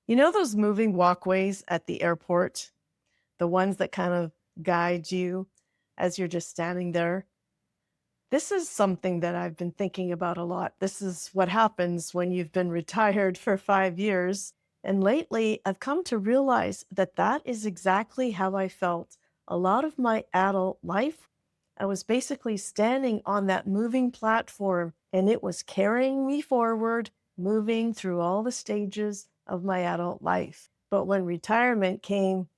You know those moving walkways at the airport? The ones that kind of guide you as you're just standing there? This is something that I've been thinking about a lot. This is what happens when you've been retired for 5 years. And lately, I've come to realize that that is exactly how I felt a lot of my adult life. I was basically standing on that moving platform and it was carrying me forward, moving through all the stages of my adult life. But when retirement came,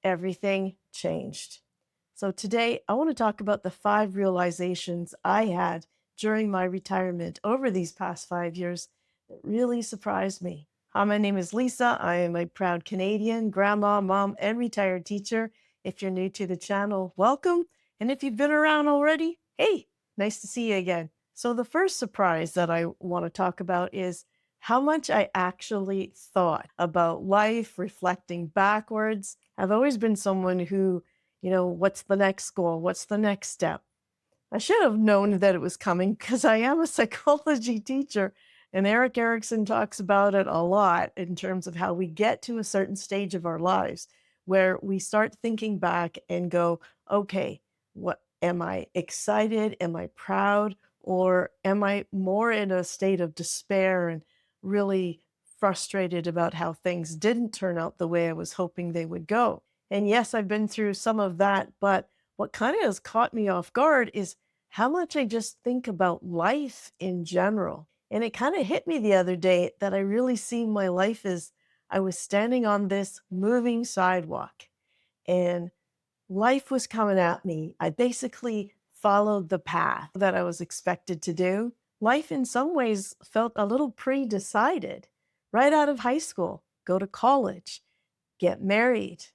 everything changed. So today, I want to talk about the 5 realizations I had during my retirement over these past 5 years that really surprised me. Hi, my name is Lisa. I am a proud Canadian, grandma, mom, and retired teacher. If you're new to the channel, welcome. And if you've been around already, hey, nice to see you again. So, the first surprise that I want to talk about is how much I actually thought about life, reflecting backwards. I've always been someone who, what's the next goal? What's the next step? I should have known that it was coming because I am a psychology teacher. And Eric Erickson talks about it a lot in terms of how we get to a certain stage of our lives where we start thinking back and go, okay, what am I excited? Am I proud? Or am I more in a state of despair and really frustrated about how things didn't turn out the way I was hoping they would go? And yes, I've been through some of that, but what kind of has caught me off guard is how much I just think about life in general. And it kind of hit me the other day that I really see my life as I was standing on this moving sidewalk and life was coming at me. I basically followed the path that I was expected to do. Life, in some ways, felt a little pre decided right out of high school, go to college, get married,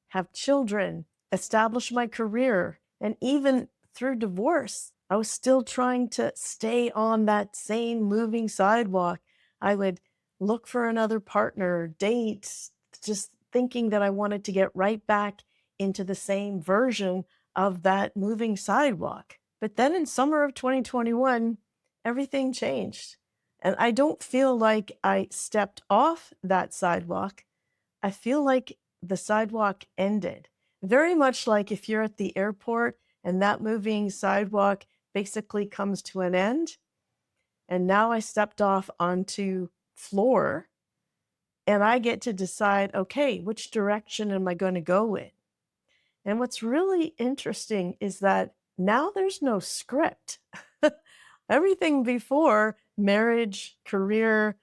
have children, establish my career, and even through divorce, I was still trying to stay on that same moving sidewalk. I would look for another partner, date, just thinking that I wanted to get right back into the same version of that moving sidewalk. But then in summer of 2021, everything changed. And I don't feel like I stepped off that sidewalk. I feel like the sidewalk ended. Very much like if you're at the airport and that moving sidewalk basically comes to an end. And now I stepped off onto floor and I get to decide, okay, which direction am I going to go in? And what's really interesting is that now there's no script. Everything before marriage, career,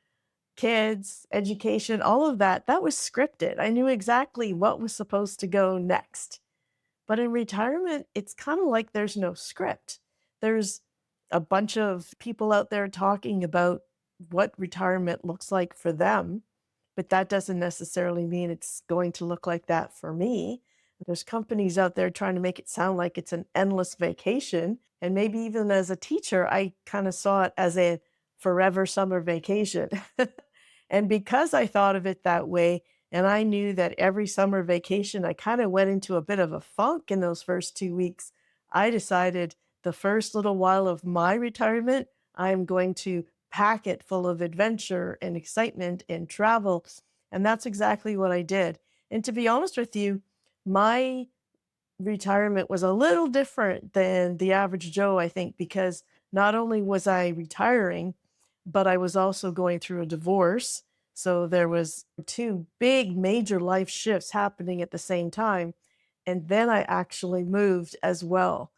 kids, education, all of that, that was scripted. I knew exactly what was supposed to go next. But in retirement, it's kind of like there's no script. There's a bunch of people out there talking about what retirement looks like for them, but that doesn't necessarily mean it's going to look like that for me. There's companies out there trying to make it sound like it's an endless vacation. And maybe even as a teacher, I kind of saw it as a forever summer vacation. And because I thought of it that way, and I knew that every summer vacation, I kind of went into a bit of a funk in those first 2 weeks. I decided the first little while of my retirement, I'm going to pack it full of adventure and excitement and travel. And that's exactly what I did. And to be honest with you, my retirement was a little different than the average Joe, I think, because not only was I retiring, but I was also going through a divorce. So there was two big major life shifts happening at the same time. And then I actually moved as well.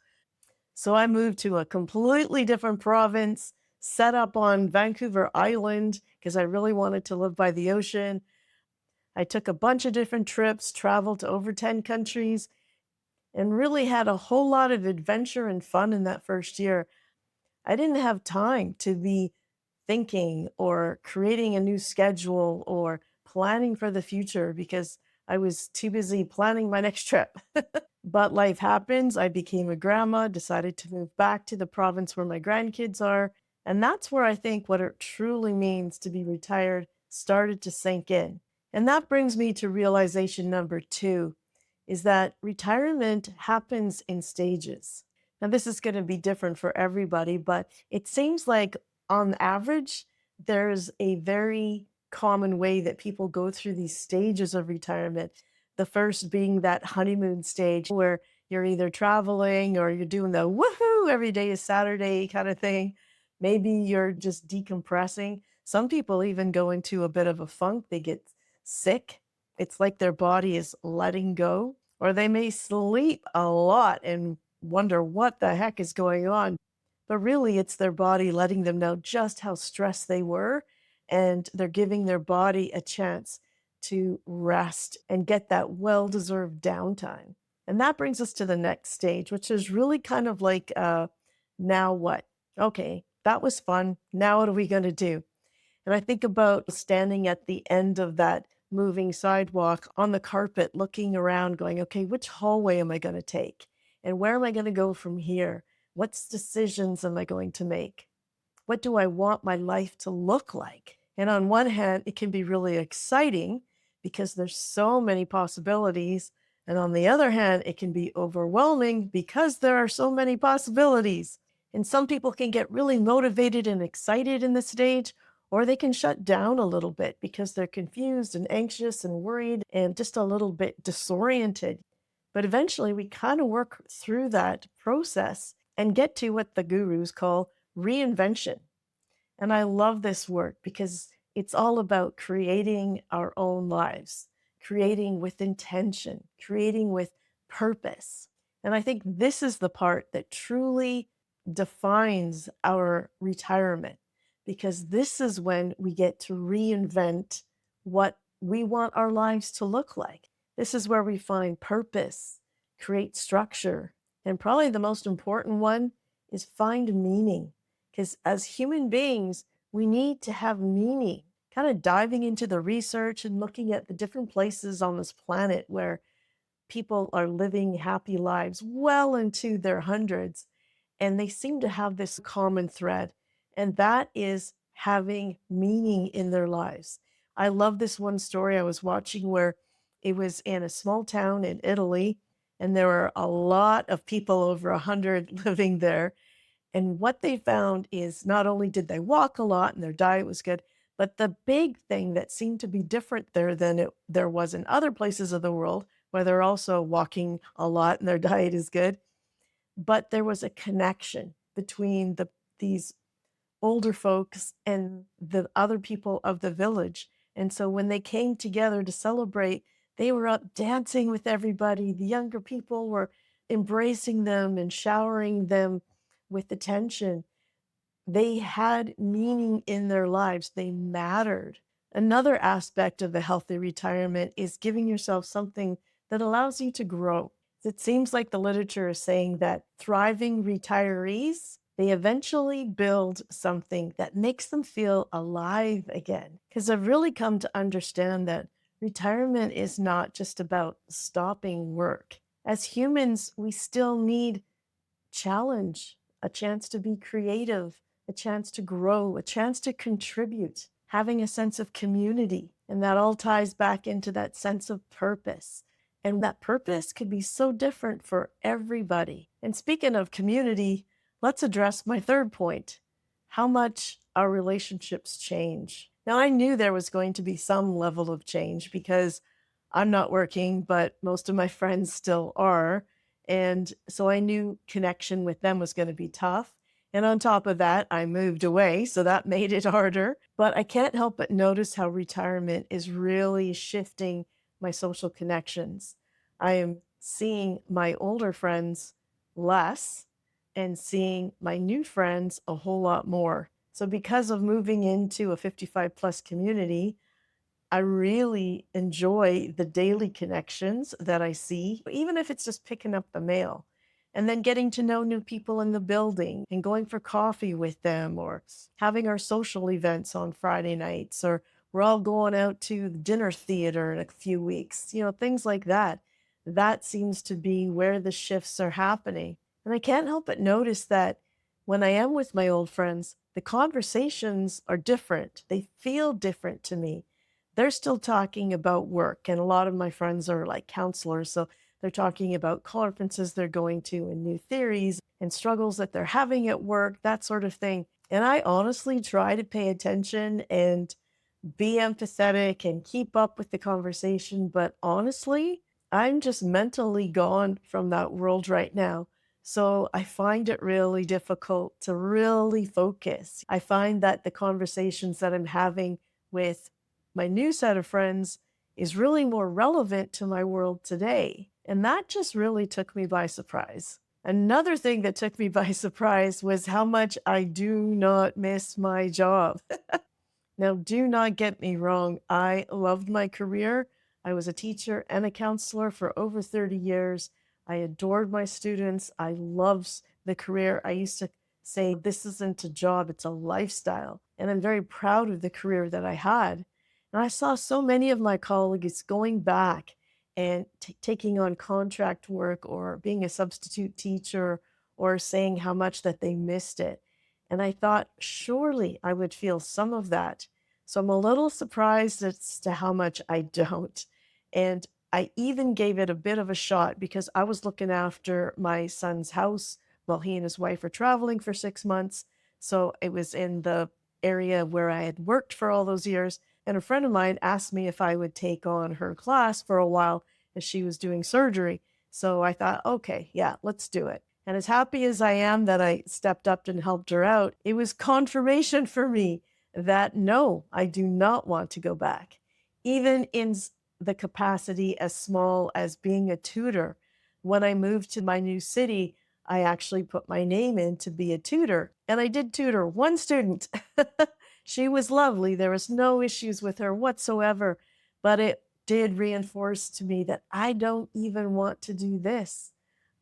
So I moved to a completely different province, set up on Vancouver Island because I really wanted to live by the ocean. I took a bunch of different trips, traveled to over 10 countries, and really had a whole lot of adventure and fun in that first year. I didn't have time to be thinking or creating a new schedule or planning for the future because I was too busy planning my next trip. But life happens. I became a grandma, decided to move back to the province where my grandkids are. And that's where I think what it truly means to be retired started to sink in. And that brings me to realization number two is that retirement happens in stages. Now, this is going to be different for everybody, but it seems like on average, there's a very common way that people go through these stages of retirement. The first being that honeymoon stage where you're either traveling or you're doing the woohoo, every day is Saturday kind of thing. Maybe you're just decompressing. Some people even go into a bit of a funk. They get sick. It's like their body is letting go, or they may sleep a lot and wonder what the heck is going on. But really, it's their body letting them know just how stressed they were, and they're giving their body a chance to rest and get that well deserved downtime. And that brings us to the next stage, which is really kind of like, now what? Okay, that was fun. Now, what are we going to do? And I think about standing at the end of that moving sidewalk on the carpet, looking around, going, okay, which hallway am I going to take? And where am I going to go from here? What decisions am I going to make? What do I want my life to look like? And on one hand, it can be really exciting because there's so many possibilities. And on the other hand, it can be overwhelming because there are so many possibilities. And some people can get really motivated and excited in this stage, or they can shut down a little bit because they're confused and anxious and worried and just a little bit disoriented. But eventually, we kind of work through that process and get to what the gurus call reinvention. And I love this work because it's all about creating our own lives, creating with intention, creating with purpose. And I think this is the part that truly defines our retirement, because this is when we get to reinvent what we want our lives to look like. This is where we find purpose, create structure, and probably the most important one is find meaning. Because as human beings, we need to have meaning. Kind of diving into the research and looking at the different places on this planet where people are living happy lives well into their hundreds, and they seem to have this common thread, and that is having meaning in their lives. I love this one story I was watching where it was in a small town in Italy, and there were a lot of people over 100 living there, and what they found is not only did they walk a lot and their diet was good, but the big thing that seemed to be different there than there was in other places of the world, where they're also walking a lot and their diet is good, but there was a connection between these older folks and the other people of the village. And so when they came together to celebrate, they were up dancing with everybody. The younger people were embracing them and showering them with attention. They had meaning in their lives, they mattered. Another aspect of a healthy retirement is giving yourself something that allows you to grow. It seems like the literature is saying that thriving retirees, they eventually build something that makes them feel alive again. Because I've really come to understand that retirement is not just about stopping work. As humans, we still need challenge, a chance to be creative, a chance to grow, a chance to contribute, having a sense of community. And that all ties back into that sense of purpose. And that purpose could be so different for everybody. And speaking of community, let's address my third point, how much our relationships change. Now, I knew there was going to be some level of change because I'm not working, but most of my friends still are. And so I knew connection with them was going to be tough. And on top of that, I moved away. So that made it harder. But I can't help but notice how retirement is really shifting my social connections. I am seeing my older friends less and seeing my new friends a whole lot more. So, because of moving into a 55 plus community, I really enjoy the daily connections that I see, even if it's just picking up the mail and then getting to know new people in the building and going for coffee with them or having our social events on Friday nights, or we're all going out to the dinner theater in a few weeks, things like that. That seems to be where the shifts are happening. And I can't help but notice that when I am with my old friends, the conversations are different. They feel different to me. They're still talking about work, and a lot of my friends are like counselors, so they're talking about conferences they're going to and new theories and struggles that they're having at work, that sort of thing. And I honestly try to pay attention and be empathetic and keep up with the conversation. But honestly, I'm just mentally gone from that world right now. So I find it really difficult to really focus. I find that the conversations that I'm having with my new set of friends is really more relevant to my world today. And that just really took me by surprise. Another thing that took me by surprise was how much I do not miss my job. Now, do not get me wrong. I loved my career. I was a teacher and a counselor for over 30 years. I adored my students. I loved the career. I used to say, this isn't a job, it's a lifestyle. And I'm very proud of the career that I had. And I saw so many of my colleagues going back and taking on contract work or being a substitute teacher or saying how much that they missed it. And I thought, surely I would feel some of that. So I'm a little surprised as to how much I don't. And I even gave it a bit of a shot because I was looking after my son's house while he and his wife were traveling for 6 months. So it was in the area where I had worked for all those years. And a friend of mine asked me if I would take on her class for a while as she was doing surgery. So I thought, okay, yeah, let's do it. And as happy as I am that I stepped up and helped her out, it was confirmation for me that no, I do not want to go back. Even in the capacity as small as being a tutor. When I moved to my new city, I actually put my name in to be a tutor, and I did tutor one student. She was lovely. There was no issues with her whatsoever, but it did reinforce to me that I don't even want to do this.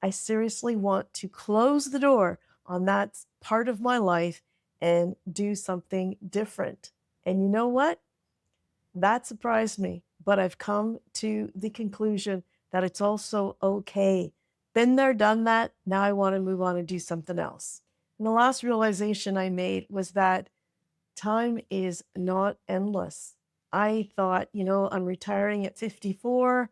I seriously want to close the door on that part of my life and do something different. And you know what? That surprised me, but I've come to the conclusion that it's also okay. Been there, done that. Now I want to move on and do something else. And the last realization I made was that time is not endless. I thought, I'm retiring at 54.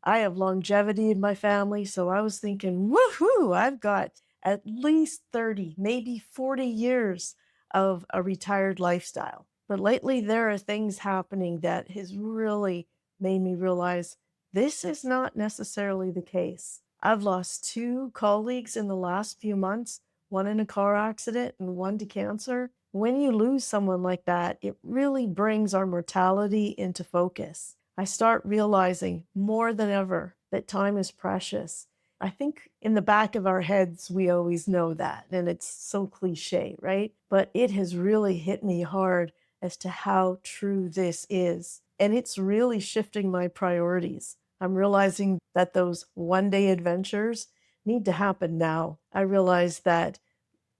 I have longevity in my family, so I was thinking, woohoo, I've got at least 30, maybe 40 years of a retired lifestyle. But lately, there are things happening that has really made me realize this is not necessarily the case. I've lost two colleagues in the last few months, one in a car accident and one to cancer. When you lose someone like that, it really brings our mortality into focus. I start realizing more than ever that time is precious. I think in the back of our heads, we always know that, and it's so cliche, right? But it has really hit me hard as to how true this is. And it's really shifting my priorities. I'm realizing that those one day adventures need to happen now. I realize that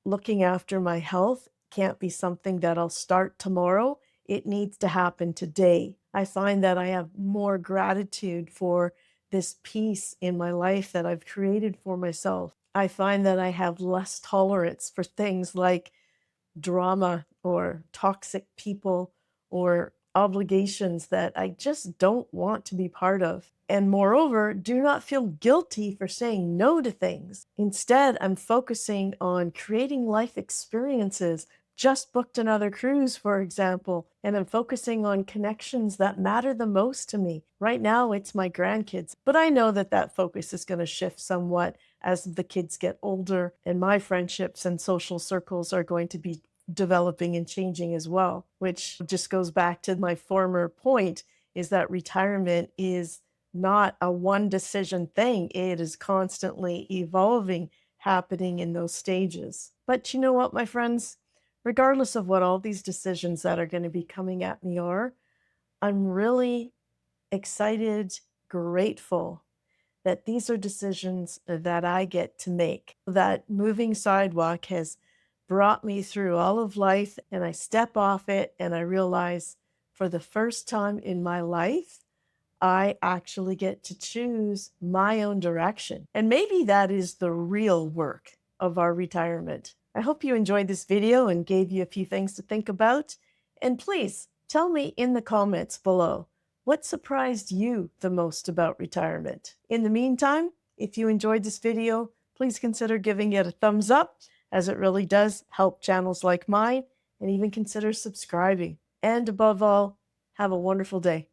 looking after my health can't be something that I'll start tomorrow. It needs to happen today. I find that I have more gratitude for this peace in my life that I've created for myself. I find that I have less tolerance for things like drama or toxic people or obligations that I just don't want to be part of. And moreover, do not feel guilty for saying no to things. Instead, I'm focusing on creating life experiences. Just booked another cruise, for example, and I'm focusing on connections that matter the most to me. Right now, it's my grandkids, but I know that that focus is going to shift somewhat as the kids get older, and my friendships and social circles are going to be developing and changing as well, which just goes back to my former point is that retirement is not a one decision thing. It is constantly evolving, happening in those stages. But you know what, my friends? Regardless of what all these decisions that are going to be coming at me are, I'm really excited, grateful that these are decisions that I get to make. That moving sidewalk has brought me through all of life, and I step off it and I realize for the first time in my life, I actually get to choose my own direction. And maybe that is the real work of our retirement. I hope you enjoyed this video and gave you a few things to think about. And please tell me in the comments below, what surprised you the most about retirement? In the meantime, if you enjoyed this video, please consider giving it a thumbs up, as it really does help channels like mine, and even consider subscribing. And above all, Have a wonderful day.